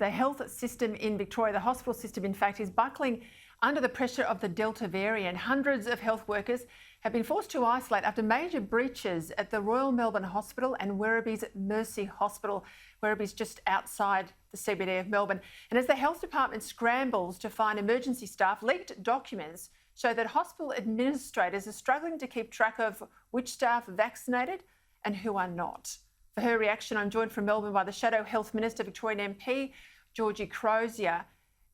The health system in Victoria, the hospital system, in fact, is buckling under the pressure of the Delta variant. Hundreds of health workers have been forced to isolate after major breaches at the Royal Melbourne Hospital and Werribee's Mercy Hospital. Werribee's just outside the CBD of Melbourne. And as the health department scrambles to find emergency staff, leaked documents show that hospital administrators are struggling to keep track of which staff are vaccinated and who are not. For her reaction, I'm joined from Melbourne by the Shadow Health Minister, Victorian MP, Georgie Crozier.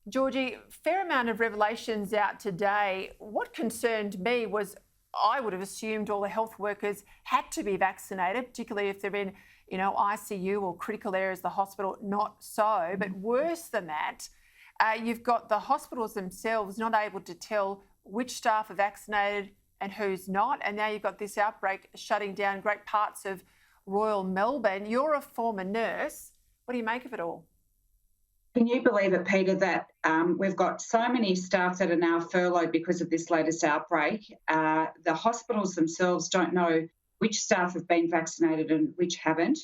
Georgie, fair amount of revelations out today. What concerned me was I would have assumed all the health workers had to be vaccinated, particularly if they're in, ICU or critical areas of the hospital. Not so, but worse than that, you've got the hospitals themselves not able to tell which staff are vaccinated and who's not. And now you've got this outbreak shutting down great parts of Royal Melbourne. You're a former nurse. What do you make of it all? Can you believe it, Peter, that we've got so many staff that are now furloughed because of this latest outbreak? The hospitals themselves don't know which staff have been vaccinated and which haven't.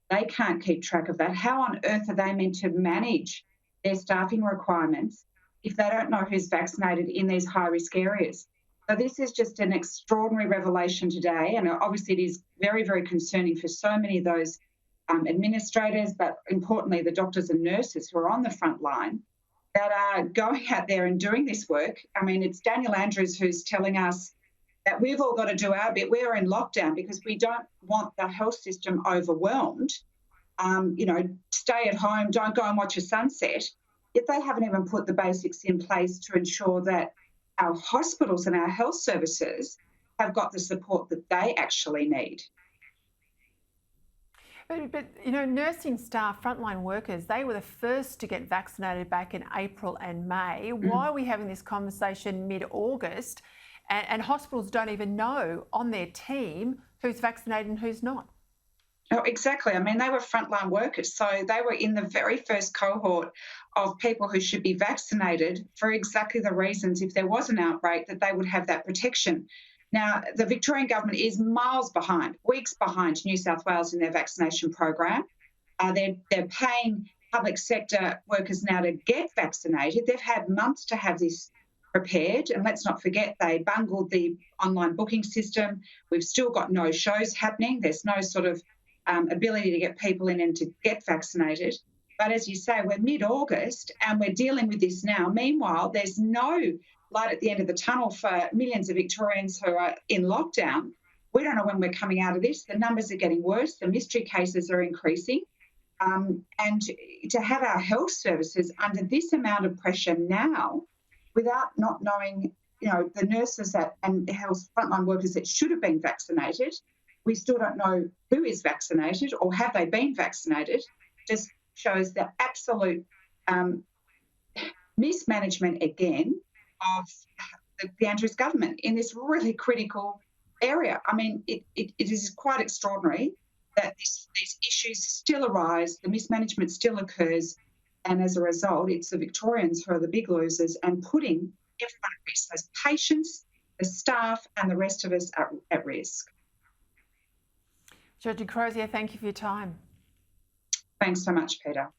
They can't keep track of that. How on earth are they meant to manage their staffing requirements if they don't know who's vaccinated in these high-risk areas? So this is just an extraordinary revelation today, and obviously it is very, very concerning for so many of those administrators, but importantly the doctors and nurses who are on the front line that are going out there and doing this work. I mean, it's Daniel Andrews who's telling us that we've all got to do our bit. We're in lockdown because we don't want the health system overwhelmed. Stay at home, don't go and watch a sunset. Yet they haven't even put the basics in place to ensure that our hospitals and our health services have got the support that they actually need. But nursing staff, frontline workers, they were the first to get vaccinated back in April and May. Why are we having this conversation mid-August and hospitals don't even know on their team who's vaccinated and who's not? Oh, exactly. I mean, they were frontline workers, so they were in the very first cohort of people who should be vaccinated for exactly the reasons, if there was an outbreak, that they would have that protection. Now, the Victorian government is miles behind, weeks behind New South Wales in their vaccination program. They're paying public sector workers now to get vaccinated. They've had months to have this prepared. And let's not forget, they bungled the online booking system. We've still got no shows happening. There's no sort of ability to get people in and to get vaccinated. But as you say, we're mid-August and we're dealing with this now. Meanwhile, there's no light at the end of the tunnel for millions of Victorians who are in lockdown. We don't know when we're coming out of this. The numbers are getting worse. The mystery cases are increasing. And to have our health services under this amount of pressure now, without not knowing, the nurses and health frontline workers that should have been vaccinated, we still don't know who is vaccinated or have they been vaccinated, just shows the absolute mismanagement again of the Andrews government in this really critical area. I mean, it is quite extraordinary that these issues still arise, the mismanagement still occurs, and as a result, it's the Victorians who are the big losers and putting everyone at risk. Those patients, the staff, and the rest of us are at risk. Georgie Crozier, thank you for your time. Thanks so much, Peter.